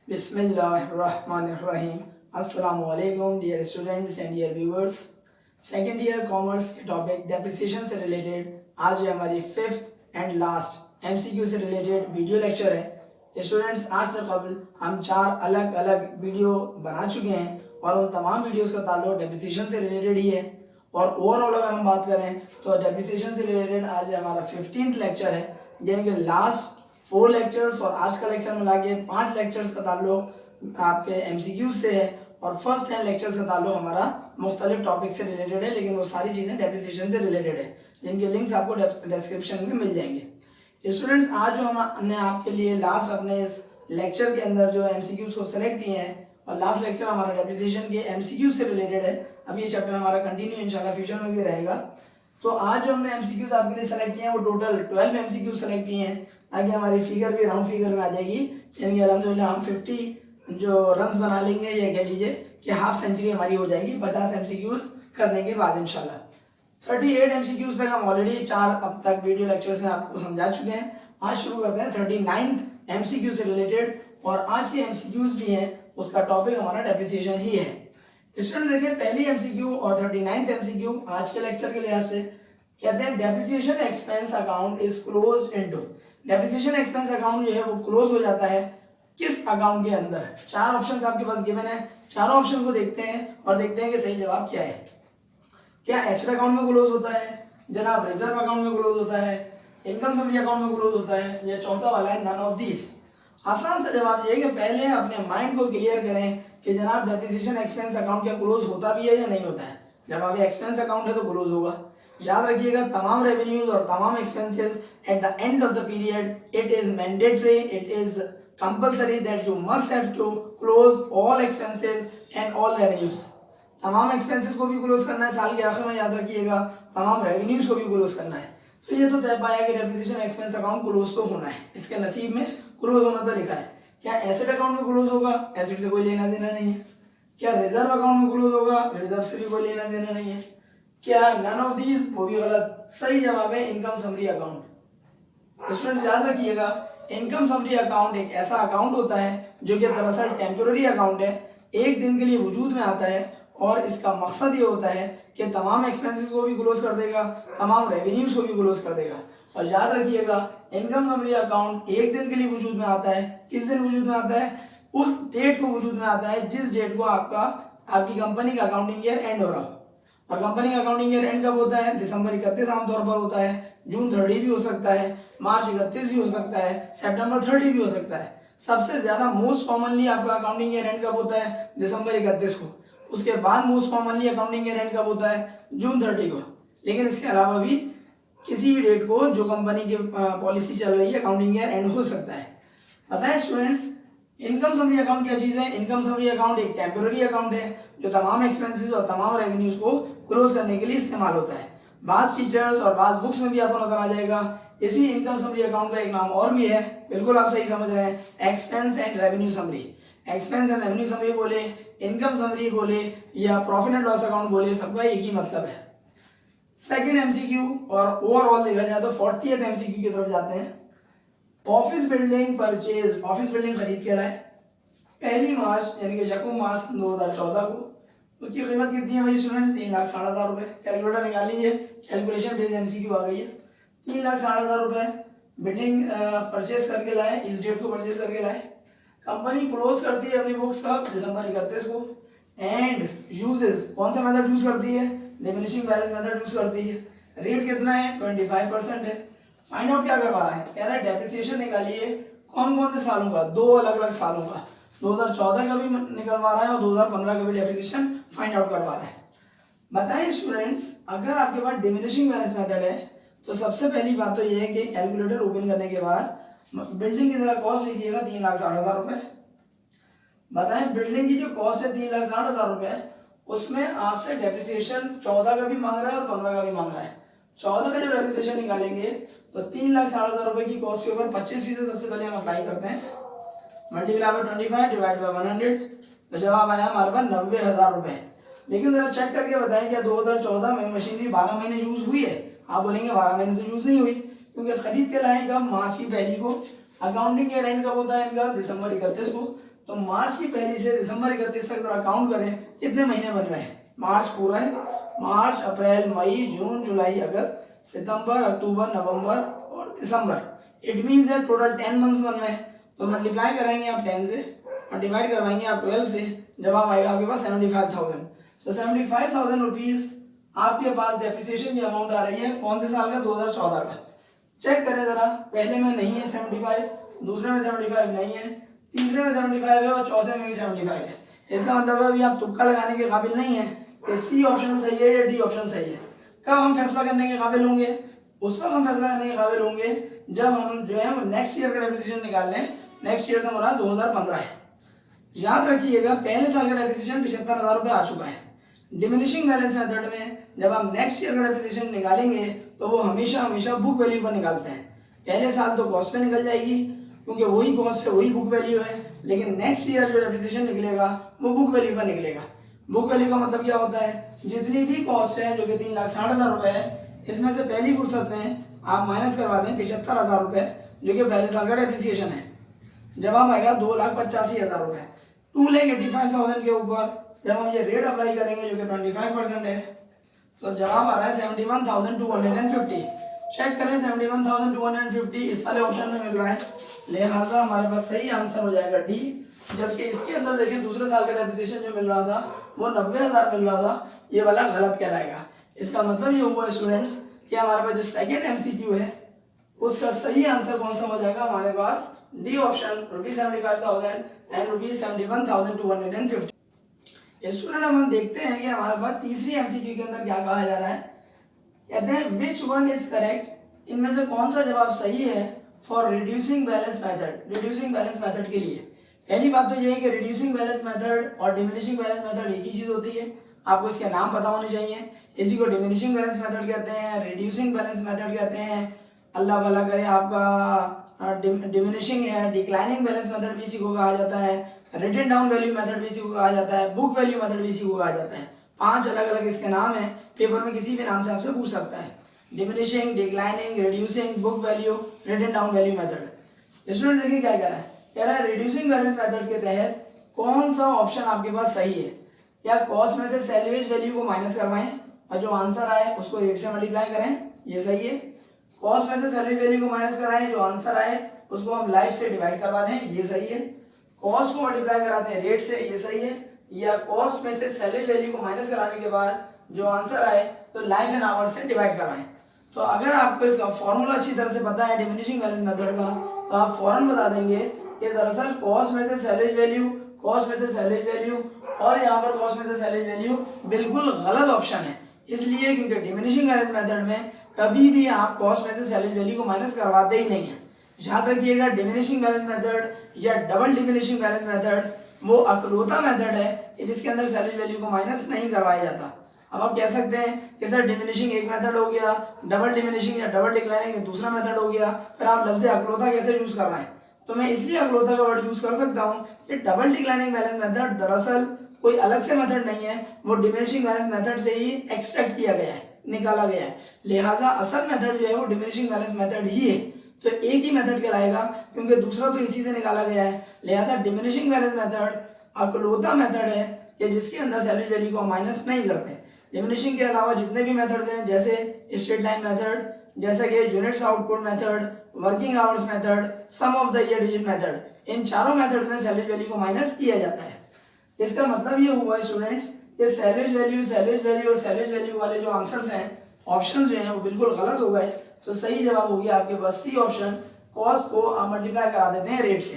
बिस्मिल्लाहिर्रहमानिर्रहीम। अस्सलाम वालेकुम dear students and dear viewers. Second year commerce के टॉपिक डेप्रिसिएशन से रिलेटेड आज ये हमारी फिफ्थ एंड लास्ट एमसीक्यू से रिलेटेड वीडियो लेक्चर है। स्टूडेंट्स, आज से कबल हम 4 अलग अलग वीडियो बना चुके हैं और उन तमाम वीडियोस का ताल्लुक डेप्रिसिएशन से रिलेटेड ही है। और ओवरऑल अगर हम बात करें तो डेप्रिसिएशन से रिलेटेड आज हमारा 15th लेक्चर है, यानी कि लास्ट 4 लेक्चर्स और आज का लेक्चर मिला के 5 लेक्चर्स का ताल्लुक आपके एमसीक्यू से है और फर्स्ट 10 लेक्चर्स का ताल्लुक हमारा मुख्तलिफ टॉपिक से रिलेटेड है, लेकिन वो सारी चीज़ें डेप्रिसिएशन से रिलेटेड है, जिनके लिंक्स आपको डिस्क्रिप्शन में मिल जाएंगे। स्टूडेंट्स, आज जो हमने आपके लिए लास्ट अपने इस लेक्चर के अंदर जो एमसीक्यूज को सेलेक्ट किए हैं और लास्ट लेक्चर हमारा डेप्रिसिएशन के एमसीक्यू से रिलेटेड है। अब ये चैप्टर हमारा कंटिन्यू इंशाल्लाह फ्यूचर में भी रहेगा। तो आज जो हमने एमसीक्यूज आपके लिए सेलेक्ट किए हैं वो टोटल 12 एमसीक्यू सेलेक्ट किए हैं, ताकि हमारी फिगर भी राउंड फिगर में आ जाएगी, यानी कि अल्हम्दुलिल्लाह हम 50 जो रन्स बना लेंगे, या कह लीजिए कि हाफ सेंचुरी हमारी हो जाएगी 50 एमसीक्यूज करने के बाद इंशाल्लाह। 38 एमसीक्यूज तक हम ऑलरेडी 4 अब तक वीडियो लेक्चर्स में आपको समझा चुके हैं। आज शुरू करते हैं 39th एमसीक्यू से रिलेटेड, और आज के एमसीक्यूज भी हैं, उसका टॉपिक हमारा डेप्रिसिएशन ही है। स्टूडेंट देखिए, पहली एमसीक्यू और 39th एमसीक्यू आज के लेक्चर के लिहाज से कहते हैं depreciation expense account is closed into. Depreciation expense account जो है वो क्लोज हो जाता है किस अकाउंट के अंदर। 4 ऑप्शंस आपके पास गिवन है, चारों ऑप्शन को देखते हैं और देखते हैं कि सही जवाब क्या है। क्या एसेट अकाउंट में क्लोज होता है, जनाब रिजर्व अकाउंट में क्लोज होता है, इनकम समरी अकाउंट में क्लोज होता है, या चौथा वाला है नन ऑफ दीज। आसान सा जवाब ये है कि पहले अपने माइंड को क्लियर करें कि जनाब डेप्रिसिएशन एक्सपेंस अकाउंट क्या क्लोज होता भी है या नहीं होता है। जब आप एक्सपेंस अकाउंट है तो क्लोज होगा। याद रखिएगा, तमाम रेवेन्यूज और तमाम expenses at the end of the period it is mandatory, it is compulsory that you must have to close all expenses and all revenues. तमाम एक्सपेंसेस को भी क्लोज करना है साल के आखिर में, याद रखिएगा, तमाम रेवेन्यूज को भी क्लोज करना है। तो ये तो तय पाया कि डेप्रिसिएशन एक्सपेंस अकाउंट क्लोज तो होना है, इसके नसीब में क्लोज होना तो लिखा है। क्या एसेट अकाउंट में क्लोज होगा? एसेट से कोई लेना देना नहीं है। क्या रिजर्व अकाउंट में क्लोज होगा? रिजर्व से भी कोई लेना देना नहीं है। क्या नन ऑफ दीज? वो भी गलत। सही जवाब है इनकम समरी अकाउंट। स्टूडेंट्स याद रखिएगा, इनकम समरी अकाउंट एक ऐसा अकाउंट होता है जो कि दरअसल टेम्पोररी अकाउंट है, एक दिन के लिए वजूद में आता है, और इसका मकसद ये होता है कि तमाम एक्सपेंसेस को भी क्लोज कर देगा, तमाम रेवेन्यूज को भी क्लोज कर देगा। और याद रखिएगा, इनकम समरी अकाउंट एक दिन के लिए वजूद में आता है। किस दिन वजूद में आता है? उस डेट को वजूद में आता है जिस डेट को आपकी कंपनी का अकाउंटिंग ईयर एंड हो रहा हो। और कंपनी का अकाउंटिंग ईयर एंड कब होता है? दिसंबर 31 आमतौर पर होता है, जून 30 भी हो सकता है, मार्च 31 भी हो सकता है, सितंबर 30 भी हो सकता है। सबसे ज्यादा मोस्ट कॉमनली आपका अकाउंटिंग ईयर एंड कब होता है? दिसंबर 31 को। उसके बाद most commonly accounting year and कब होता है? जून 30 को। लेकिन इसके अलावा भी किसी भी डेट को जो कंपनी की पॉलिसी चल रही है अकाउंटिंग ईयर एंड हो सकता है। बताएं स्टूडेंट्स, इनकम समरी अकाउंट क्या चीज है? इनकम समरी अकाउंट एक टेम्पोररी अकाउंट है जो तमाम एक्सपेंसेस और तमाम रेवेन्यूज को क्लोज करने के लिए इस्तेमाल होता है। बास टीचर्स और बास बुक्स में भी आपको नजर आ जाएगा। इसी इनकम समरी अकाउंट का एक नाम और भी है, बिल्कुल आप सही समझ रहे हैं, expense and revenue summary. Expense and revenue summary बोले, इनकम समरी बोले, या प्रॉफिट एंड लॉस अकाउंट बोले, सबका एक ही मतलब है। सेकंड एमसीक्यू और ओवरऑल देखा जाए तो 40th एमसीक्यू की तरफ जाते हैं। Office building purchase, office building खरीद के लाए 1 मार्च यानी कि यकम मार्च 2014 को। उसकी कीमत कितनी है भाई स्टूडेंट्स? 3,60,000 रुपए। कैलकुलेटर निकाल लीजिए, कैलकुलेशन बेस्ड एमसीक्यू आ गई है। 3,60,000 रुपए बिल्डिंग परचेज करके लाए, इस डेट को परचेज करके लाए। कंपनी क्लोज करती है अपनी बुक्स का दिसंबर 31 को, एंड यूजेस कौन सा मेथड यूज करती है? डिमिनिशिंग बैलेंस मेथड यूज करती है। रेट कितना है? 25% है। फाइंड आउट क्या करवा रहा है? कह रहा है डेप्रिसिएशन निकालिए कौन कौन से सालों का, 2 अलग अलग सालों का, 2014 का भी निकलवा रहा है और 2015 का भी डेप्रिसिएशन फाइंड आउट करवा रहा है। बताएं स्टूडेंट्स, अगर आपके पास डिमिनिशिंग बैलेंस मेथड है तो सबसे पहली बात तो यह है कि कैलकुलेटर ओपन करने के बाद बिल्डिंग की जरा कॉस्ट लिखिएगा 3,60,000 रुपए। बताएं बिल्डिंग की जो कॉस्ट है 3,60,000 रुपए, उसमें आपसे डेप्रिसिएशन 14 का भी मांग रहा है और 15 का भी मांग रहा है। 14 का जब डेप्रिसिएशन निकालेंगे तो 3,60,000 रुपए की कॉस्ट के ऊपर 25% सबसे पहले हम अप्लाई करते हैं, मल्टीप्लाई बाय 25 डिवाइड बाय 100, तो जवाब आया हमारे पास 90,000 रुपए। लेकिन जरा चेक करके बताएं क्या 2014 में मशीनरी 12 महीने यूज हुई है? आप बोलेंगे 12 महीने तो यूज नहीं हुई, क्योंकि खरीद के लाएगा मार्च की 1 को, अकाउंटिंग ईयर एंड कब होता है इनका? दिसंबर 31 को। तो मार्च की पहली से दिसंबर 31 तक जरा काउंट करें कितने महीने बन रहे हैं। मार्च पूरा है, मार्च, अप्रैल, मई, जून, जुलाई, अगस्त, सितंबर, अक्टूबर, नवंबर और दिसंबर। It means that total 10 months बन रहे हैं। तो मल्टीप्लाई कराएंगे आप 10 से और डिवाइड करवाएंगे आप 12 से, जवाब आएगा आपके पास 75,000। तो 75,000 रुपीज आपके पास डेप्रिसिएशन की अमाउंट आ रही है। कौन से साल का? 2014 का। चेक करें जरा, पहले में नहीं है 75, दूसरे में 75 नहीं है, तीसरे में 75 है और चौथे में भी 75 है। इसका मतलब है अभी आप तुक्का लगाने के काबिल नहीं है कि सी ऑप्शन सही है या डी ऑप्शन सही है। कब हम फैसला करने के काबिल होंगे? उस वक्त हम फैसला करने के काबिल होंगे जब हम जो है नेक्स्ट ईयर का डेप्रिसिएशन निकाल लें। नेक्स्ट ईयर से हमारा 2015 है। याद रखिएगा पहले साल का डेप्रिसिएशन 75,000 रुपये आ चुका है। डिमिनिशिंग बैलेंस मेथड में जब आप नेक्स्ट ईयर का डेप्रिसिएशन निकालेंगे तो वो हमेशा हमेशा बुक वैल्यू पर निकालते हैं। पहले साल तो कॉस्ट पे निकल जाएगी क्योंकि वही कॉस्ट है, वही बुक वैल्यू है, लेकिन नेक्स्ट ईयर जो डेप्रिसिएशन निकलेगा वो बुक वैल्यू पर निकलेगा। बुक वैल्यू का मतलब क्या होता है? जितनी भी कॉस्ट है जो कि 3,60,000 रुपए है, इसमें से पहली फुर्सत में आप माइनस करवा दें 75,000 रुपए जो कि पहले साल का डेप्रिसिएशन है। जवाब आएगा 2,85,000 रुपए। 2,85,000 के ऊपर जब हम ये रेट अप्लाई करेंगे जो कि 25% है तो जवाब आ रहा है 71,250। चेक करें 71,250 इस वाले ऑप्शन में मिल रहा है, लिहाजा हमारे पास सही आंसर हो जाएगा डी। जबकि इसके अंदर देखिए दूसरे साल का डेप्रिसिएशन जो मिल रहा था वो 90,000 मिल रहा था, ये वाला गलत कहलाएगा। इसका मतलब ये हुआ स्टूडेंट्स कि हमारे पास जो सेकंड एमसीक्यू है उसका सही आंसर कौन सा हो जाएगा? हमारे पास डी ऑप्शन, ₹75,000 एंड ₹71,250। स्टूडेंट अब हम देखते हैं कि हमारे पास तीसरी एमसीक्यू के अंदर क्या कहा जा रहा है। कहते हैं विच वन इज करेक्ट, इनमें से कौन सा जवाब सही है for reducing balance method. Reducing balance method के लिए पहली बात तो ये है कि रिड्यूसिंग बैलेंस मेथड और डिमिनिशिंग बैलेंस मेथड एक ही चीज होती है, आपको इसके नाम पता होने चाहिए। इसी को डिमिनिशिंग बैलेंस मेथड कहते हैं, रिड्यूसिंग बैलेंस मेथड कहते हैं। अल्लाह भला करे आपका डिमिनिशिंग है, डिक्लाइनिंग बैलेंस मेथड भी इसी को कहा जाता है, रिटन डाउन वैल्यू मेथड भी इसी को कहा जाता है, बुक वैल्यू मेथड भी इसी को कहा जाता है। 5 अलग अलग इसके नाम है, पेपर में किसी भी नाम से आपसे पूछ सकता है। Diminishing, declining, reducing, book value, written down value method. Student देखिए क्या कह रहा है, कह रहा है रिड्यूसिंग बैलेंस मेथड के तहत कौन सा ऑप्शन आपके पास सही है। या कॉस्ट में से सैलवेज वैल्यू को माइनस करवाएं और जो आंसर आए उसको रेट से मल्टीप्लाई करें, ये सही है। कॉस्ट में से सैलवेज वैल्यू को माइनस कराएं, जो आंसर आए उसको हम लाइफ से डिवाइड करवा दें, ये सही है। कॉस्ट को मल्टीप्लाई कराते हैं रेट से, ये सही है। या कॉस्ट में से सैलवेज वैल्यू को माइनस कराने के बाद जो आंसर आए तो लाइफ एंड आवर से डिवाइड कराएं। तो अगर आपको इसका फॉर्मूला अच्छी तरह से पता है डिमिनिशिंग बैलेंस मेथड का, तो आप फौरन बता देंगे कि दरअसल कॉस्ट में से सैलवेज वैल्यू, कॉस्ट में से सैलवेज वैल्यू और यहाँ पर कॉस्ट में से सैलवेज वैल्यू बिल्कुल गलत ऑप्शन है। इसलिए क्योंकि डिमिनिशिंग बैलेंस मेथड में कभी भी आप कॉस्ट में से सैलवेज वैल्यू को माइनस करवाते ही नहीं है। याद रखिएगा डिमिनिशिंग बैलेंस मेथड या डबल डिमिनिशिंग बैलेंस मेथड वो अकलौता मेथड है जिसके अंदर सैलवेज वैल्यू को माइनस नहीं करवाया जाता। अब आप कह सकते हैं कि सर डिमिनिशिंग एक मेथड हो गया, डबल डिमिनिशिंग या डबल डिक्लाइनिंग दूसरा मेथड हो गया, फिर आप लफ्ज़ अकलौता कैसे यूज कर रहे हैं? तो मैं इसलिए अकलौता का वर्ड यूज कर सकता हूँ कि डबल डिक्लाइनिंग बैलेंस मेथड दरअसल कोई अलग से मेथड नहीं है, वो डिमिनिशिंग बैलेंस मेथड से ही एक्सट्रैक्ट किया गया है, निकाला गया है। लिहाजा असल मेथड जो है वो डिमिनिशिंग बैलेंस मेथड ही है, तो एक ही मेथड कहलाएगा क्योंकि दूसरा तो इसी से निकाला गया है। लिहाजा डिमिनिशिंग बैलेंस मेथड अकलौता मेथड है या जिसके अंदर सैलवेज वैल्यू को माइनस नहीं करते। डिमिनिशिंग के अलावा जितने भी मेथड्स हैं जैसे स्ट्रेट लाइन मेथड, जैसे कि units output method, working hours method, sum of the year digit method, इन चारों मेथड्स में सैलवेज वैल्यू को माइनस किया जाता है। इसका मतलब ये हुआ स्टूडेंट्स कि सैलवेज वैल्यू और सैलवेज वैल्यू वाले जो आंसर्स हैं, ऑप्शन जो हैं वो बिल्कुल गलत हो गए। तो सही जवाब हो गया आपके पास सी ऑप्शन, कॉस्ट को आप मल्टीप्लाई करा देते हैं रेट से।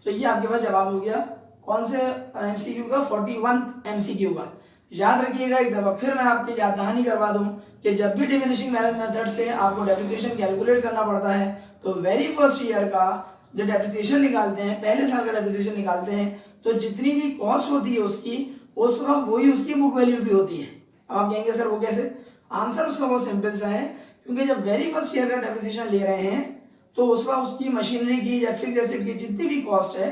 तो ये आपके पास जवाब हो गया कौन से एमसीक्यू का, 41 एमसीक्यू का। याद रखिएगा एक दफा फिर मैं आपकी याद दहानी करवा दूं कि जब भी डिमिनिशिंग बैलेंस मेथड से आपको डेप्रिसिएशन कैलकुलेट करना पड़ता है तो वेरी फर्स्ट ईयर का जो डेप्रिसिएशन निकालते हैं, पहले साल का डेप्रिसिएशन निकालते हैं, तो जितनी भी कॉस्ट होती है उसकी उस वक्त वही उसकी बुक वैल्यू भी होती है। अब आप कहेंगे सर वो कैसे? आंसर उसका बहुत सिंपल सा है, क्योंकि जब वेरी फर्स्ट ईयर का डेप्रिसिएशन ले रहे हैं तो उस वक्त उसकी मशीनरी की या फिक्स्ड एसेट की जितनी भी कॉस्ट है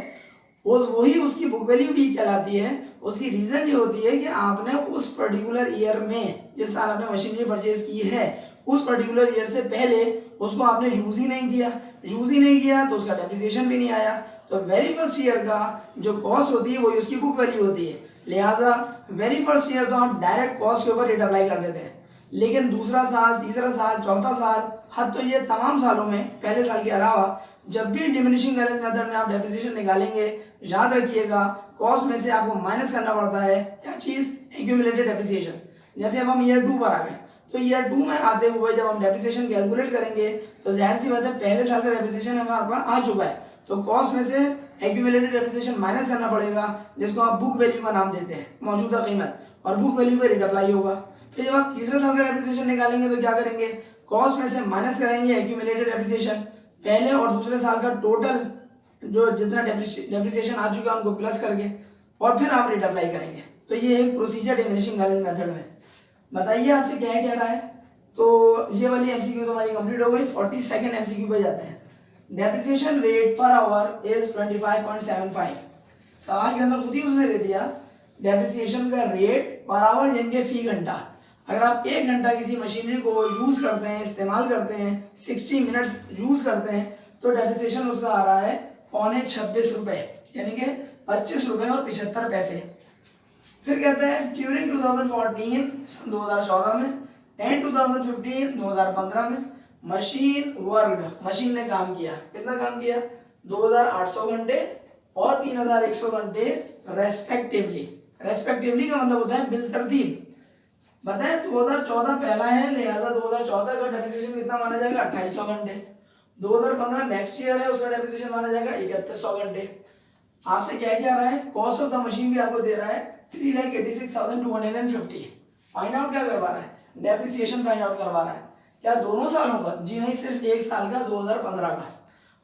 वही उसकी बुक वैल्यू भी कहलाती है। उसकी रीजन ये होती है कि आपने उस पर्टिकुलर ईयर में, जिस साल आपने मशीनरी परचेज की है, उस पर्टिकुलर ईयर से पहले उसको आपने यूज ही नहीं किया तो उसका डेप्रिसिएशन भी नहीं आया। तो वेरी फर्स्ट ईयर का जो कॉस्ट होती है वही उसकी बुक वैल्यू होती है, लिहाजा वेरी फर्स्ट ईयर तो आप डायरेक्ट कॉस्ट के ऊपर रेट अप्लाई कर देते हैं। लेकिन दूसरा साल, तीसरा साल, चौथा साल, हद तो ये तमाम सालों में पहले साल के अलावा जब भी डिमिनिशिंग बैलेंस मेथड में आप डेप्रिसिएशन निकालेंगे, याद रखिएगा कॉस्ट में से आपको माइनस करना पड़ता है क्या चीज, एक्यूमुलेटेड डेप्रिसिएशन। जैसे अब हम ईयर 2 पर आ गए, तो ईयर 2 में आते हुए जब हम डेप्रिसिएशन कैलकुलेट करेंगे तो जाहिर सी बात है पहले साल का डेप्रिसिएशन हमारे पास आ चुका है, तो कॉस्ट में से एक्यूमुलेटेड डेप्रिसिएशन माइनस करना पड़ेगा, जिसको आप बुक वैल्यू का नाम देते हैं, मौजूदा कीमत, और बुक वैल्यू पे रेट अप्लाई होगा। फिर जब आप तीसरे साल का डेप्रिसिएशन निकालेंगे तो क्या करेंगे, कॉस्ट में से माइनस करेंगे एक्यूमुलेटेड डेप्रिसिएशन, पहले और दूसरे साल का टोटल जो जितना डेप्रिसिएशन आ चुका है उनको प्लस करके, और फिर आप रेट अप्लाई करेंगे। तो ये एक प्रोसीजर डिमिनिशिंग बैलेंस मेथड में। बताइए आपसे क्या कह रहा है। तो ये वाली एमसीक्यू तो हमारी कंप्लीट हो गई। 42nd एमसीक्यू पे जाते हैं। Depreciation rate per hour is 25.75। सवाल के अंदर खुद ही उसने दे दिया डेप्रिसिएशन का रेट पर आवर यानी कि फी घंटा। अगर आप 1 घंटा किसी मशीनरी को यूज करते हैं, इस्तेमाल करते हैं, 60 मिनट्स यूज करते हैं, तो डेप्रिसिएशन उसका आ रहा है 26 रुपए, यानी कि 25 रुपए और 75 पैसे। फिर कहते हैं ड्यूरिंग 2014 सन 2014 में एंड 2015 2015 में मशीन वर्कड, मशीन ने काम किया, कितना काम किया, 2800 घंटे और 3100 घंटे रेस्पेक्टिवली। रेस्पेक्टिवली का मतलब होता है बिल तरतीब। बताएं 2014 पहला है, लिहाजा 2014 का डेप्रिसिएशन कितना माना जाएगा, 2800 घंटे। 2015 नेक्स्ट ईयर है, उसका डेप्रिसिएशन माना जाएगा 3100 घंटे। आपसे क्या क्या रहा है, कॉस्ट ऑफ द मशीन भी आपको दे रहा है 3,86,250। फाइंड आउट क्या करवा रहा है, डेप्रिसिएशन फाइंड आउट करवा रहा है। क्या दोनों सालों का, जी नहीं, सिर्फ एक साल का, 2015 का।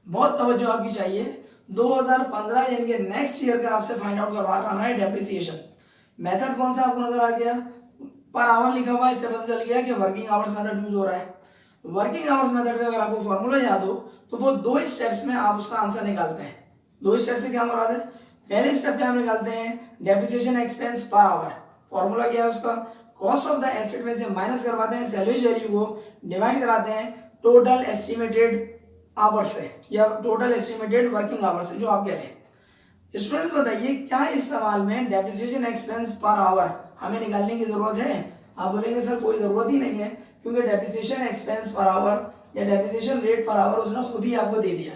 बहुत तवज्जो आपकी चाहिए। 2015 यानी कि नेक्स्ट ईयर का आपसे फाइंड आउट करवा रहा है डेप्रिसिएशन। मेथड कौन सा आपको नजर आ गया, पर आवर लिखा हुआ है, इससे पता चल गया कि वर्किंग आवर्स मेथड यूज हो रहा है। वर्किंग आवर्स मेथड का अगर आपको फॉर्मूला याद हो तो वो 2 स्टेप्स में आप उसका आंसर निकालते हैं। 2 स्टेप से क्या मुराद है, पहले स्टेप क्या हम निकालते हैं, depreciation expense per hour. Formula क्या है उसका, कॉस्ट ऑफ द एसेट में से माइनस करवाते हैं सैलवेज वैल्यू को, डिवाइड कराते हैं टोटल एस्टिमेटेड आवर्स से या टोटल एस्टिमेटेड वर्किंग आवर्स से, जो आप कह रहे हैं। स्टूडेंट्स बताइए क्या इस सवाल में डेप्रिसिएशन एक्सपेंस पर आवर हमें निकालने की जरूरत है। आप बोलेंगे सर कोई जरूरत ही नहीं है, क्योंकि डेप्रिसिएशन एक्सपेंस पर आवर या डेप्रिसिएशन रेट पर आवर उसने खुद ही आपको दे दिया।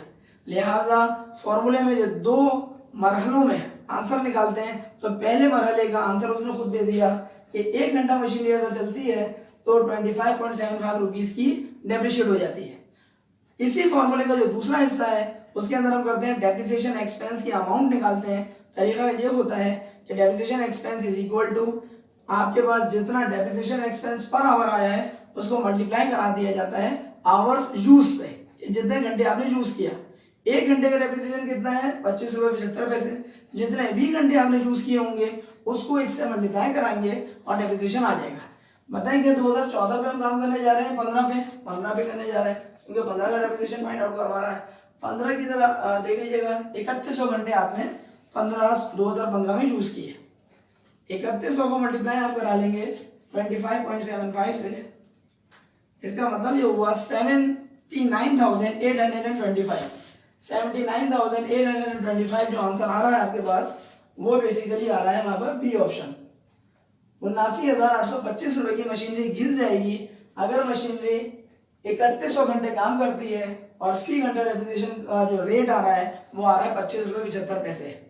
लिहाजा फॉर्मूले में जो 2 मरहलों में आंसर निकालते हैं, तो पहले मरहले का आंसर उसने खुद दे दिया कि 1 घंटा मशीनरी अगर चलती है तो 25.75 रुपीज की डेप्रिशिएट हो जाती है। इसी फॉर्मूले का जो दूसरा हिस्सा है उसके अंदर हम करते हैं डेप्रिसिएशन एक्सपेंस की अमाउंट निकालते हैं। तरीका ये होता है कि depreciation expense is equal to आपके पास जितना डेप्रिसिएशन एक्सपेंस पर आवर आया है उसको मल्टीप्लाई करा दिया जाता है आवर्स यूज से, जितने घंटे आपने यूज किया। 1 घंटे का डेप्रिसिएशन कितना है, 25 रुपए 75 पैसे। जितने भी घंटे आपने यूज किए होंगे उसको इससे मल्टीप्लाई कराएंगे और डेप्रिसिएशन आ जाएगा। बताएंगे 2014 पे हम काम करने जा रहे हैं, 15 पे करने जा रहे हैं, क्योंकि 15 का डेप्रिसिएशन फाइंड आउट करवा रहा है। 15 की तरह देख लीजिएगा, 3100 घंटे आपने 2015 में यूज किए। 3100 को मल्टीप्लाई आप करा लेंगे 25.75 से, इसका मतलब ये हुआ 79,825। 79,825 जो आंसर आ रहा है आपके पास वो बेसिकली आ रहा है हमारे पास बी ऑप्शन। 79,825 रुपए की मशीनरी घिस जाएगी अगर मशीनरी 3100 घंटे काम करती है और फी घंटा डेप्रिसिएशन का जो रेट आ रहा है वो आ रहा है 25 रुपए 75 पैसे।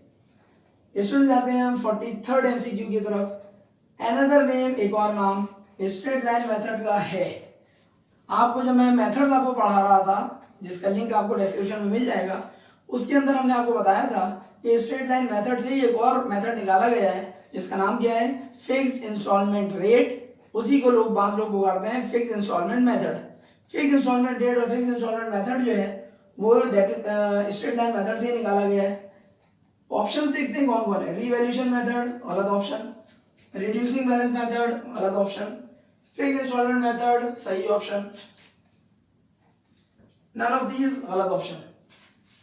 स्टूडेंट जाते हैं हम 43rd एमसीक्यू की तरफ। अनदर नेम, एक और नाम स्ट्रेट लाइन मेथड का है। आपको जब मैं मेथड आपको पढ़ा रहा था, जिसका लिंक आपको डिस्क्रिप्शन में मिल जाएगा, उसके अंदर हमने आपको बताया था कि स्ट्रेट लाइन मेथड से एक और मेथड निकाला गया है जिसका नाम क्या है, फिक्स्ड इंस्टॉलमेंट रेट। उसी को बाद लोग पुकारते हैं fixed instalment method. Fixed instalment rate और फिक्स्ड इंस्टॉलमेंट मेथड जो है वो स्ट्रेट लाइन मेथड से निकाला गया है। ऑप्शन देखते हैं कौन कौन है। रीवैल्यूएशन मेथड गलत ऑप्शन, रिड्यूसिंग बैलेंस मेथड गलत ऑप्शन, फिक्स्ड इंस्टॉलमेंट मेथड सही ऑप्शन, नन ऑफ दीज गलत ऑप्शन।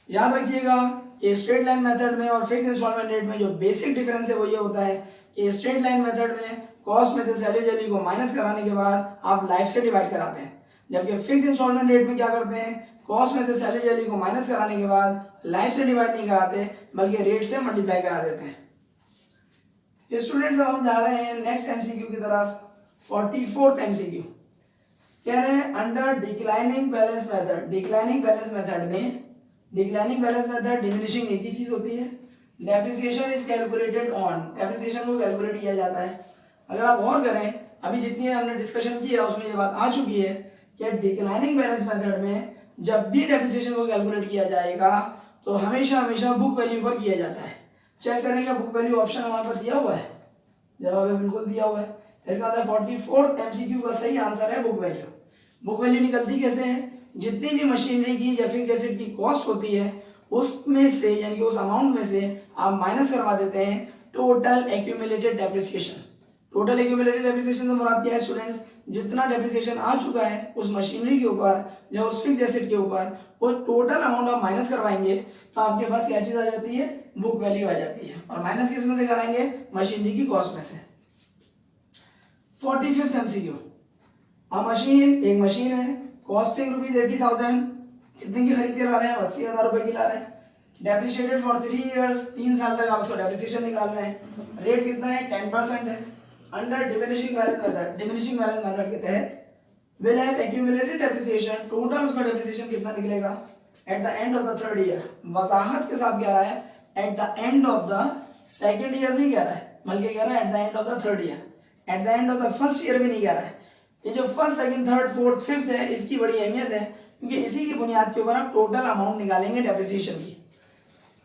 याद रखिएगा कि स्ट्रेट लाइन मेथड में और फिक्स्ड इंस्टॉलमेंट रेट में जो बेसिक डिफरेंस है वो ये होता है कि स्ट्रेट लाइन मेथड में कॉस्ट में से सैलरी वैल्यू को माइनस कराने के बाद आप लाइफ से डिवाइड कराते हैं, जबकि फिक्स्ड इंस्टॉलमेंट रेट में क्या करते हैं, कॉस्ट में से सैलरी वैल्यू को माइनस कराने के बाद लाइफ से डिवाइड नहीं कराते बल्कि रेट से मल्टीप्लाई करा देते हैं। स्टूडेंट्स अब हम जा रहे हैं नेक्स्ट एमसीक्यू की तरफ। 44th एमसीक्यू कह रहे हैं under declining balance method. Declining balance method में डिक्लाइनिंग बैलेंस मेथड डिमिनिशिंग एक ही चीज होती है। Depreciation is calculated on, depreciation को कैलकुलेट किया जाता है। अगर आप गौर करें अभी जितनी हमने डिस्कशन की है उसमें ये बात आ चुकी है कि डिक्लाइनिंग बैलेंस मेथड में जब भी डेप्रिसिएशन को कैलकुलेट किया जाएगा तो हमेशा हमेशा बुक वैल्यू पर किया जाता है। चेक करेंगे बुक वैल्यू ऑप्शन हमारे पास दिया हुआ है, जवाब बिल्कुल दिया हुआ है। इसका मतलब 44th एमसीक्यू का सही आंसर है बुक वैल्यू। बुक वैल्यू निकलती कैसे है? जितनी भी मशीनरी की या फिक्स्ड एसेट की कॉस्ट होती है उसमें से यानी कि उस अमाउंट में से आप माइनस करवा देते हैं total accumulated depreciation. Total accumulated depreciation से मुराद क्या है स्टूडेंट्स? जितना डेप्रिसिएशन आ चुका है उस मशीनरी के ऊपर या उस फिक्स्ड एसेट के ऊपर वो टोटल अमाउंट आप माइनस करवाएंगे तो आपके पास क्या चीज आ जाती है? बुक वैल्यू आ जाती है। और माइनस किस में से कराएंगे? मशीनरी की कॉस्ट में से। 45th एमसीक्यू, एक मशीन है कॉस्टिंग ₹80,000, कितने की खरीद के ला रहे हैं? 80,000 रुपए की ला रहे हैं। डेप्रिशिएटेड फॉर 3 years, 3 साल तक आप उसका डेप्रिसिएशन निकाल रहे हैं। रेट कितना है? 10% है। Under diminishing balance method, diminishing balance method के तहत will have accumulated depreciation, total उसका डेप्रिसिएशन कितना निकलेगा eight the end of the 3rd year। वजाहत के साथ कह रहा है eight the end of the 2nd year नहीं कह रहा है बल्कि कह रहा है eight the end of the 3rd year। Eight the end of the 1st year भी नहीं कह रहा है। ये जो 1st, 2nd, 3rd, 4th, 5th है इसकी बड़ी अहमियत है क्योंकि इसी की बुनियाद के ऊपर आप टोटल अमाउंट निकालेंगे डेप्रिसिएशन की।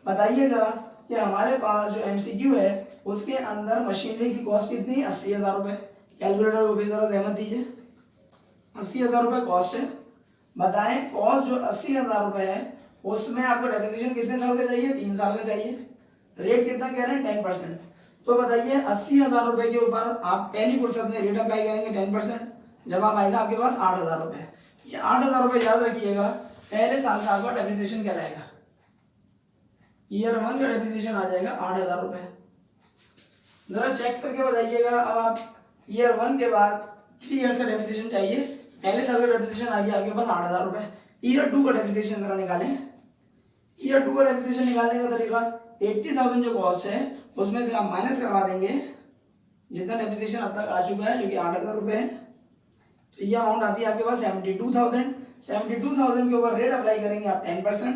बताइएगा कि हमारे पास जो एमसीक्यू है उसके अंदर मशीनरी की कॉस्ट कितनी? 80,000 रुपए। कैलकुलेटर को भी जरा जहमत दीजिए। 80,000 रुपए कॉस्ट है। बताएं कॉस्ट जो 80,000 रुपए है उसमें आपको डेप्रिसिएशन कितने साल का चाहिए? 3 साल का चाहिए। रेट कितना कह रहे हैं? 10%। तो बताइए 80,000 रुपए के ऊपर आप पहली फुर्सत में रेट अप्लाई करेंगे 10%, जवाब आएगा आपके पास 8,000 रुपए। ये 8,000 रुपए याद रखिएगा पहले साल का आपका डेप्रिसिएशन कहलाएगा। ईयर 1 का डेप्रिसिएशन आ जाएगा 8,000 रुपए। जरा चेक करके बताइएगा। अब आप ईयर 1 के बाद 3 ईयर्स का डेप्रिसिएशन चाहिए, पहले साल का डेप्रिसिएशन आ गया आपके पास 8,000 रुपए। ईयर 2 का डेप्रिसिएशन जरा निकालें। ईयर 2 का डेप्रिसिएशन निकालने का तरीका 80,000 जो कॉस्ट है उसमें से आप माइनस करवा देंगे जितना डेप्रिसिएशन अब तक आ चुका है जो कि 8,000 रुपए है। तो ये अमाउंट आती है आपके पास 72,000। 72,000 के ऊपर रेट अप्लाई करेंगे आप 10%,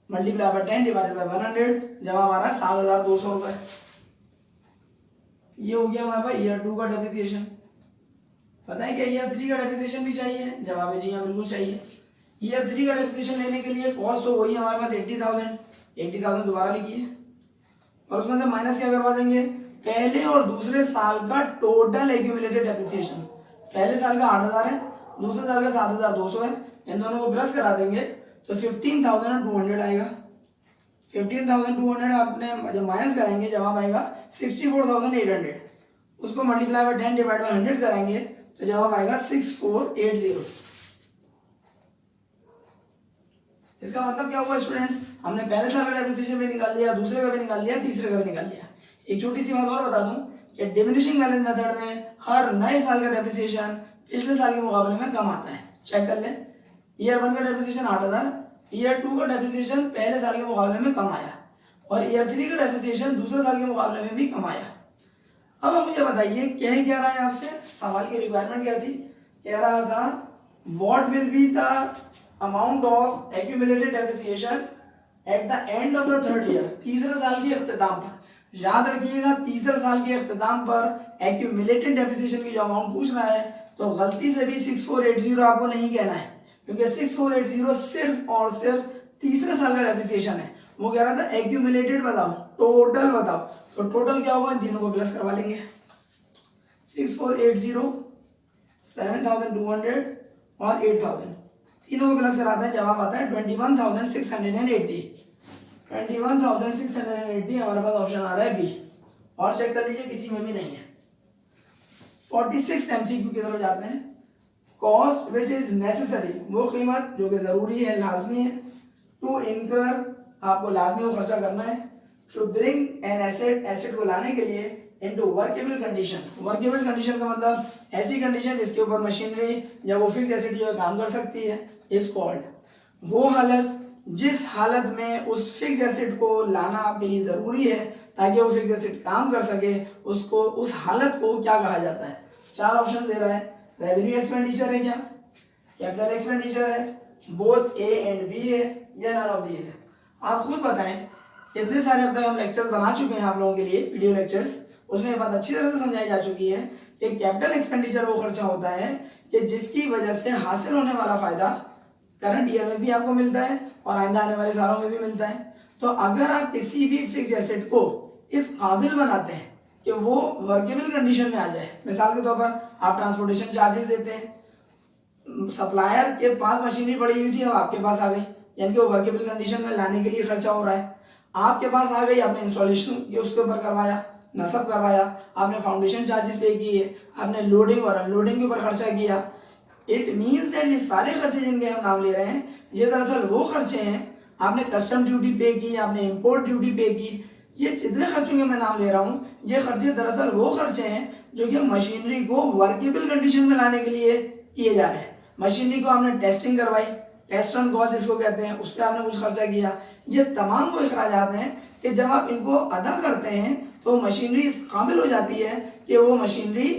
मल्टीप्लाई बाय 10 डिवाइडेड बाय 100, जवाब आ रहा है 7,200 रुपए। ये हो गया हमारे पास ईयर 2 का डेप्रिसिएशन। पता है क्या ईयर 3 का डेप्रिसिएशन भी चाहिए? जवाब है जी हाँ बिल्कुल चाहिए। ईयर 3 का डेप्रिसिएशन लेने के लिए कॉस्ट तो वही हमारे पास 80,000। 80,000 दोबारा लिखिए और उसमें से माइनस क्या करवा देंगे? पहले और दूसरे साल का टोटल एक्यूमुलेटेड डेप्रिसिएशन। पहले साल का 8,000 है, दूसरे साल का 7,200 है। इन दोनों को प्लस करा देंगे तो 15,200 आएगा। 15,200 आपने जब माइनस करेंगे जवाब आएगा 64,800। उसको मल्टीप्लाई बाय 10 डिवाइड बाय 100 करेंगे तो जवाब आएगा 6480। इसका मतलब क्या हुआ स्टूडेंट्स? हमने पहले साल का डेप्रिसिएशन भी निकाल लिया, दूसरे का भी निकाल लिया, तीसरे का भी निकाल लिया। एक छोटी सी बात और बता दूं कि डिमिनिशिंग बैलेंस मेथड में हर नए साल का डेप्रिसिएशन पिछले साल के मुकाबले में कम आता है। चेक कर ले। ईयर 1 का डेप्रिसिएशन 8,000, ईयर 2 का डेप्रिसिएशन पहले साल के मुकाबले में कम आया और ईयर 3 का डेप्रिसिएशन दूसरे साल के मुकाबले में भी कम आया। अब आप मुझे बताइए कह क्या रहा है आपसे? सवाल की रिक्वायरमेंट क्या थी? कह रहा था what will be the amount of accumulated depreciation eight the end of the 3rd year, तीसरे साल के इख्तिताम पर। याद रखिएगा तीसरे साल के इख्तिताम पर एक्यूमुलेटेड डेप्रिसिएशन की जो अमाउंट पूछ रहा है तो गलती से भी 6480 आपको नहीं कहना है क्योंकि 6480 सिर्फ और सिर्फ तीसरे साल का डेप्रिसिएशन है। वो कह रहा था एक्यूमुलेटेड बताओ, टोटल बताओ। तो टोटल क्या होगा? इन तीनों को प्लस करवा लेंगे। 6480, 7,200 और 8,000 तीनों को प्लस कराते हैं जवाब आता है 21,680। 21,680 हमारे पास ऑप्शन आ रहा है बी। और चेक कर लीजिए किसी में भी नहीं है। 46 एमसीक्यू की तरफ जाते हैं। कॉस्ट विच इज नेसेसरी, वो कीमत जो कि जरूरी है, लाजमी है। टू इनकर, आपको लाजमी वो खर्चा करना है। To bring an asset, asset को लाने के लिए into workable condition. Workable condition का मतलब ऐसी कंडीशन जिसके ऊपर मशीनरी या वो फिक्स एसेट जो है काम कर सकती है, इज कॉल्ड वो हालत जिस हालत में उस फिक्स एसेट को लाना आपके लिए जरूरी है ताकि वो फिक्स एसेट काम कर सके, उसको उस हालत को क्या कहा जाता है। 4 ऑप्शन दे रहा है। रेवेन्यू एक्सपेंडिचर है क्या, कैपिटल एक्सपेंडिचर है, बोथ ए एंड बी है, या नन ऑफ दीज है। आप खुद बताएं। इतने सारे अब तक हम लेक्चर्स बना चुके हैं आप लोगों के लिए, वीडियो लेक्चर्स, उसमें ये बात अच्छी तरह से समझाई जा चुकी है कि कैपिटल एक्सपेंडिचर वो खर्चा होता है कि जिसकी वजह से हासिल होने वाला फायदा करंट ईयर में भी आपको मिलता है और आइंदा आने वाले सालों में भी मिलता है। तो अगर आप किसी भी फिक्स एसेट को इस काबिल बनाते हैं कि वो वर्केबल कंडीशन में आ जाए, मिसाल के तौर पर आप ट्रांसपोर्टेशन चार्जेस देते हैं, सप्लायर के पास मशीनरी पड़ी हुई थी, अब आपके पास आ गई, यानी कि वो वर्केबल कंडीशन में लाने के लिए खर्चा हो रहा है, आपके पास आ गई, आपने इंस्टॉलेशन उसके ऊपर करवाया, नस्ब करवाया, आपने फाउंडेशन चार्जेस पे किए, आपने लोडिंग और अनलोडिंग के ऊपर खर्चा किया। इट मीन्स दैट ये सारे खर्चे जिनके हम नाम ले रहे हैं ये दरअसल वो खर्चे हैं, आपने कस्टम ड्यूटी पे की, आपने इंपोर्ट ड्यूटी पे की, ये जितने खर्चों के मैं नाम ले रहा हूँ ये खर्चे दरअसल वो खर्चे हैं जो कि मशीनरी को वर्केबल कंडीशन में लाने के लिए किए जा रहे हैं। मशीनरी को आपने टेस्टिंग करवाई, टेस्ट रन कॉस्ट जिसको कहते हैं, उस पर आपने कुछ खर्चा किया। ये तमाम वो अखराजात हैं कि जब आप इनको अदा करते हैं तो मशीनरी इस काबिल हो जाती है कि वो मशीनरी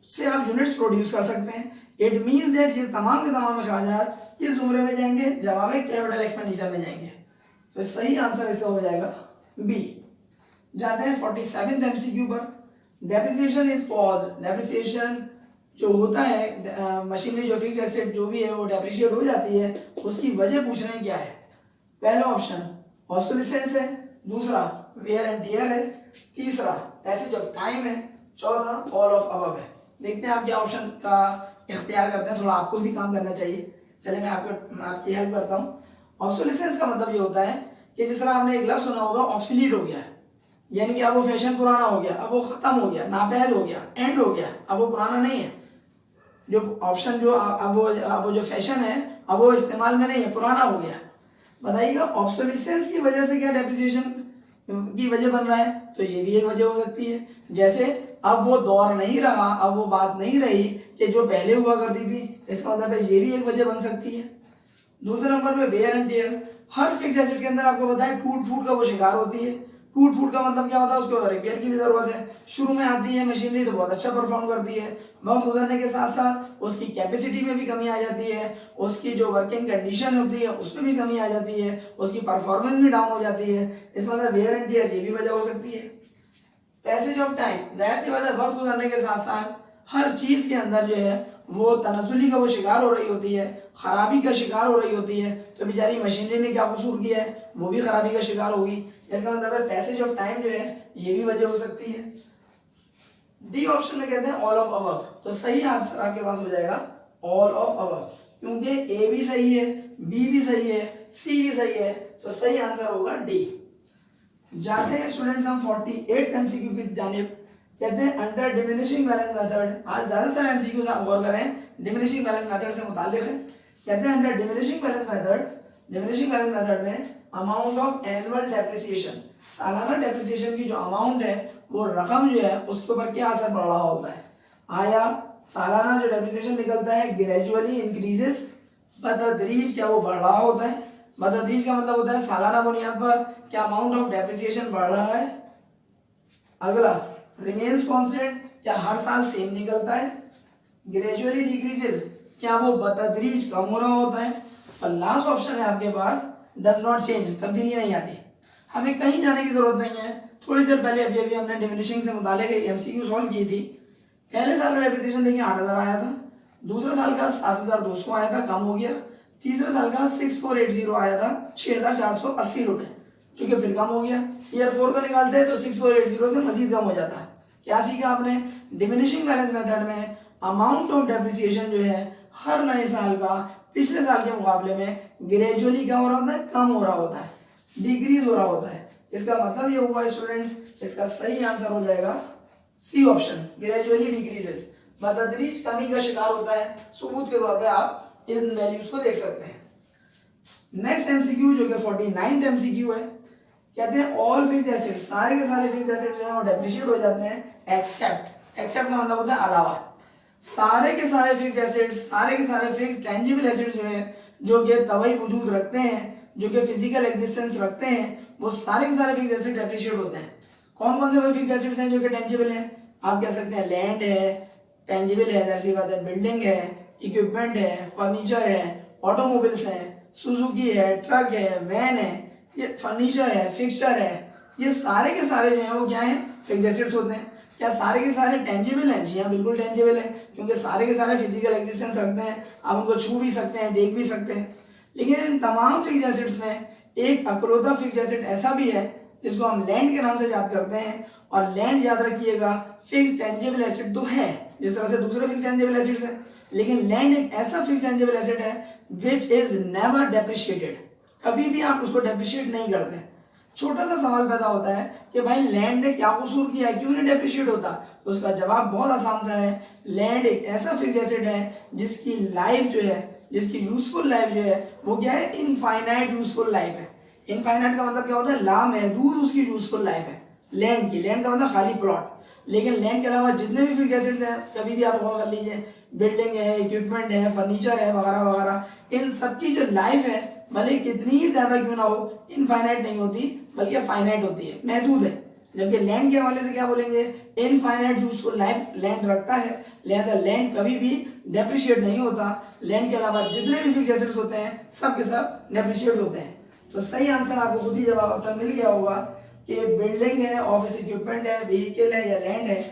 से आप यूनिट्स प्रोड्यूस कर सकते हैं। इट मीन्स दैट ये तमाम के तमाम अखराजात किस जुमरे में जाएंगे, जवाब कैपिटल एक्सपेंडिचर में जाएंगे। तो सही आंसर इसका हो जाएगा बी। जाते हैं 47वें एमसीक्यू पर। डेप्रिसिएशन इज कॉज्ड, डेप्रिसिएशन जो होता है मशीनरी जो फिक्स एसेट जो भी है वो डेप्रिशिएट हो जाती है, उसकी वजह पूछ रहे हैं क्या है। पहला ऑप्शन ऑब्सोलिसेंस है, दूसरा वेयर एंड टियर है, तीसरा पैसेज ऑफ टाइम है, चौथा ऑल ऑफ अबव है। देखते हैं आप क्या ऑप्शन का इख्तियार करते हैं, थोड़ा आपको भी काम करना चाहिए। चलिए मैं आपकी हेल्प करता हूँ। ऑब्सोलिसेंस का मतलब ये होता है कि जिस तरह आपने एक लफ्ज सुना होगा ऑब्सोलीट हो गया है, यानी कि अब वो फैशन पुराना हो गया, अब वो खत्म हो गया, नापैद हो गया, एंड हो गया, अब वो पुराना नहीं है। जो ऑप्शन जो अब वो जो फैशन है अब वो इस्तेमाल में नहीं है, पुराना हो गया। बताइएगा ऑब्सोलिसेंस की वजह से क्या डेप्रिसिएशन की वजह बन रहा है, तो ये भी एक वजह हो सकती है। जैसे अब वो दौर नहीं रहा, अब वो बात नहीं रही कि जो पहले हुआ करती थी, इसका मतलब है ये भी एक वजह बन सकती है। दूसरे नंबर पे वेयर एंड टियर, हर फिक्स एसेट के अंदर आपको पता है टूट फूट का वो शिकार होती है। टूट फूट का मतलब क्या होता है, उसको रिपेयर की भी जरूरत है। शुरू में आती है मशीनरी तो बहुत अच्छा परफॉर्म करती है, वक्त गुजरने के साथ साथ उसकी कैपेसिटी में भी कमी आ जाती है, उसकी जो वर्किंग कंडीशन होती है उसमें भी कमी आ जाती है, उसकी परफॉर्मेंस भी डाउन हो जाती है। इस मतलब वेयर एंड टियर ये भी वजह हो सकती है। पैसेज ऑफ टाइम, जाहिर सी बात है वक्त गुजरने के साथ साथ हर चीज के अंदर जो है वो तनज़ुली का वो शिकार हो रही होती है, खराबी का शिकार हो रही होती है। तो बेचारी मशीनरी ने क्या कसूर किया है, वो भी खराबी का शिकार होगी। इसका मतलब है पैसेज ऑफ टाइम जो है ये भी वजह हो सकती है। डी ऑप्शन में कहते हैं ऑल ऑफ अबव, तो सही आंसर आपके पास हो जाएगा ऑल ऑफ अबव, क्योंकि ए भी सही है, बी भी सही है, सी भी सही है, तो सही आंसर होगा डी। जाते हैं स्टूडेंट्स हम 48 एमसीक्यू की जानिब। कहते हैं अंडर डिमिनिशिंग बैलेंस मेथड, आज ज्यादातर एमसीक्यू आप गौर करें डिमिनिशिंग बैलेंस मेथड से मुताल्लिक है। कहते हैं अंडर डिमिनिशिंग बैलेंस मेथड में अमाउंट ऑफ एनुअल डेप्रिसिएशन, सालाना डेप्रिसिएशन की जो अमाउंट है वो रकम जो है उसके ऊपर क्या असर पड़ रहा होता है। आया सालाना जो डेप्रिसिएशन निकलता है ग्रेजुअली इंक्रीजेस, बतदरीज क्या वो बढ़ रहा होता है। बतदरीज का मतलब होता है सालाना बुनियाद पर क्या अमाउंट ऑफ डेप्रिसिएशन बढ़ रहा है। अगला रिमेन्स कांस्टेंट, क्या हर साल सेम निकलता है। ग्रेजुअली डिक्रीजेस, क्या वो बतदरीज कम हो रहा होता है। और लास्ट ऑप्शन है आपके पास डज नॉट चेंज, तब्दीली नहीं आती। हमें कहीं जाने की जरूरत नहीं है। थोड़ी देर पहले अभी हमने डिमिनिशिंग से मुताल्लिक एमसीक्यू सॉल्व की थी। पहले साल का डेप्रिसिएशन देखिए 8000 आया था, दूसरे साल का 7200 आया था, कम हो गया। तीसरे साल का 6480 आया था, 6480 रुपए, जो कि फिर कम हो गया। ईयर 4 का निकालते हैं तो 6480 से मजीद कम हो जाता है। क्या सीखा आपने, डिमिनिशिंग बैलेंस मेथड में अमाउंट ऑफ डेप्रिसिएशन जो है हर नए साल का पिछले साल के मुकाबले में ग्रेजुअली क्या हो रहा होता है, कम हो रहा होता है, डिक्रीज हो रहा होता है। इसका मतलब ये हुआ स्टूडेंट्स, इसका सही आंसर हो जाएगा सी ऑप्शन, ग्रेजुअली डिक्रीजेस, बतदरीज कमी का शिकार होता है। सबूत के तौर पे आप इन वैल्यूज को देख सकते हैं। नेक्स्ट एमसीक्यू जो कि 49th एमसीक्यू है, कहते हैं ऑल फिक्स्ड एसेट्स, सारे के सारे फिक्स्ड एसेट्स जो है वो डेप्रिशिएट हो जाते हैं एक्सेप्ट, एक्सेप्ट का मतलब होता है अलावा, सारे के सारे फिक्स्ड एसेट्स, सारे के सारे फिक्स्ड टेंजिबल एसेट्स जो है जो कि तवाई वजूद रखते हैं, जो कि फिजिकल एग्जिस्टेंस रखते हैं, वो सारे के सारे फिक्स्ड एसेट डेप्रिशिएट होते हैं। कौन कौन से फिक्स्ड एसेट्स हैं जो कि टेंजिबल हैं? आप कह सकते हैं लैंड है, टेंजिबल है, दैट सी बात है, बिल्डिंग है, इक्विपमेंट है, फर्नीचर है, ऑटोमोबाइल्स हैं, सुजुकी है, ट्रक है, वैन है, ये फर्नीचर है, फिक्सचर है, ये सारे के सारे जो हैं वो क्या है? फिक्स्ड एसेट्स होते हैं। क्या सारे के सारे टेंजिबल हैं? जी हाँ, बिल्कुल टेंजिबल है, क्योंकि सारे के सारे फिजिकल एग्जिस्टेंस रखते हैं, आप उनको छू भी सकते हैं, देख भी सकते हैं। लेकिन इन तमाम फिक्स्ड एसेट्स में एक अकलौता फिक्स्ड एसेट ऐसा भी है जिसको हम लैंड के नाम से याद करते हैं। और लैंड याद रखिएगा फिक्स्ड टेंजिबल एसेट तो है जिस तरह से दूसरे फिक्स्ड टेंजिबल एसेट्स हैं, लेकिन लैंड एक ऐसा फिक्स्ड टेंजिबल एसेट है विच इज नेवर डेप्रिशिएटेड, कभी भी आप उसको डेप्रिशिएट नहीं करते। छोटा सा सवाल पैदा होता है कि भाई लैंड ने क्या कसूर किया है, क्यों नहीं डेप्रिशिएट होता? तो उसका जवाब बहुत आसान सा है, लैंड एक ऐसा फिक्स्ड एसेट है जिसकी लाइफ जो है, जिसकी यूजफुल लाइफ जो है वो क्या है? इनफाइनाइट यूजफुल लाइफ है। इनफाइनाइट का मतलब क्या होता है? लामहदूद उसकी यूजफुल लाइफ है लैंड की। लैंड का मतलब खाली प्लॉट। लेकिन लैंड के अलावा जितने भी फिक्स्ड एसेट्स हैं, कभी भी आप गौर कर लीजिए, बिल्डिंग है, इक्विपमेंट है, फर्नीचर है, वगैरह वगैरह, इन सबकी जो लाइफ है भले कितनी ही ज्यादा क्यों ना हो, इनफाइनाइट नहीं होती बल्कि फाइनाइट होती है, महदूद है। जबकि लैंड के हवाले से क्या बोलेंगे? इनफाइनाइट यूजफुल लाइफ लैंड रखता है, लिहाजा लैंड कभी भी डेप्रिशिएट नहीं होता। लैंड के अलावा जितने भी फिक्स्ड एसेट्स होते हैं सब के सब डेप्रिशिएट होते हैं। तो सही आंसर आपको खुद ही जवाब अब तक मिल गया होगा कि बिल्डिंग है, ऑफिस इक्विपमेंट है, व्हीकल है या लैंड है।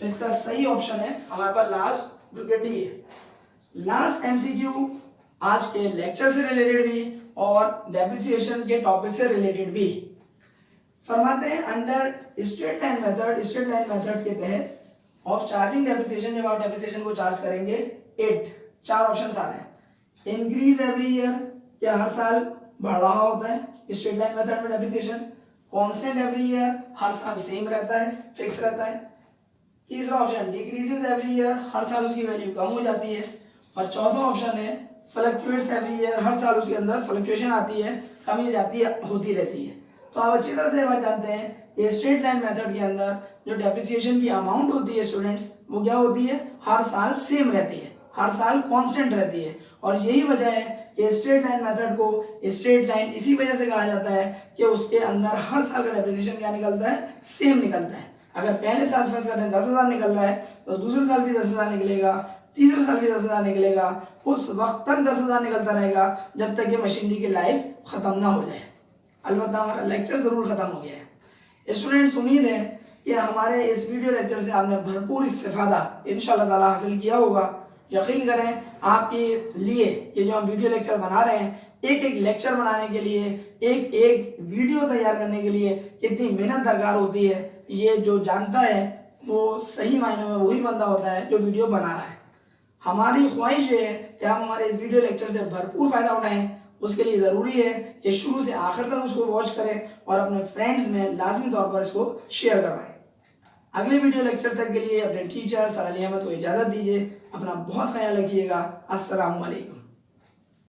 तो इसका सही ऑप्शन है हमारे पास लास्ट, जो कि डी है। लास्ट एमसीक्यू आज के लेक्चर से रिलेटेड भी और डेप्रिसिएशन के टॉपिक से रिलेटेड भी। फरमाते हैं अंडर स्ट्रेट लाइन मेथड के तहत ऑफ चार्जिंग डेप्रिसिएशन, जब आप डेप्रिसिएशन को चार्ज करेंगे, 4 ऑप्शन आ रहे हैं। इंक्रीज एवरी ईयर, क्या हर साल बढ़ रहा होता है स्ट्रेट लाइन मेथड में डेप्रिसिएशन। कांस्टेंट एवरी ईयर, हर साल सेम रहता है, फिक्स रहता है। तीसरा ऑप्शन डिक्रीजेस एवरी ईयर, हर साल उसकी वैल्यू कम हो जाती है। और चौथा ऑप्शन है फ्लक्चुएट्स एवरी ईयर, हर साल उसके अंदर फ्लक्चुएशन आती है, कमी जाती है, होती रहती है। तो आप अच्छी तरह से ये बात जानते हैं कि स्ट्रेट लाइन मेथड के अंदर जो डेप्रिसिएशन की अमाउंट होती है स्टूडेंट्स, वो क्या होती है? हर साल सेम रहती है, हर साल कांस्टेंट रहती है। और यही वजह है कि स्ट्रेट लाइन मेथड को स्ट्रेट लाइन इसी वजह से कहा जाता है कि उसके अंदर हर साल का डेप्रिसिएशन क्या निकलता है? सेम निकलता है। अगर पहले साल फर्स्ट करने 10,000 निकल रहा है तो दूसरे साल भी 10,000 निकलेगा, तीसरे साल भी 10,000 निकलेगा, उस वक्त तक 10,000 निकलता रहेगा जब तक कि मशीनरी की लाइफ खत्म ना हो जाए। अलबत्ता हमारा लेक्चर जरूर खत्म हो गया है। स्टूडेंट्स, उम्मीद है कि हमारे इस वीडियो लेक्चर से आपने भरपूर इस्तेफादा इंशाअल्लाह ताला हासिल किया होगा। यकीन करें आपके लिए ये जो हम वीडियो लेक्चर बना रहे हैं, एक एक लेक्चर बनाने के लिए, एक एक वीडियो तैयार करने के लिए कितनी मेहनत दरकार होती है, ये जो जानता है वो सही मायनों में वही बंदा होता है जो वीडियो बना रहा है। हमारी ख्वाहिश ये है कि हम हमारे इस वीडियो लेक्चर से भरपूर फायदा उठाएं। उसके लिए ज़रूरी है कि शुरू से आखिर तक उसको वॉच करें और अपने फ्रेंड्स में लाजमी तौर पर इसको शेयर करवाएं। अगले वीडियो लेक्चर तक के लिए अपने टीचर सर अली अहमद को इजाज़त दीजिए। अपना बहुत ख्याल रखिएगा। अस्सलामु अलैकुम।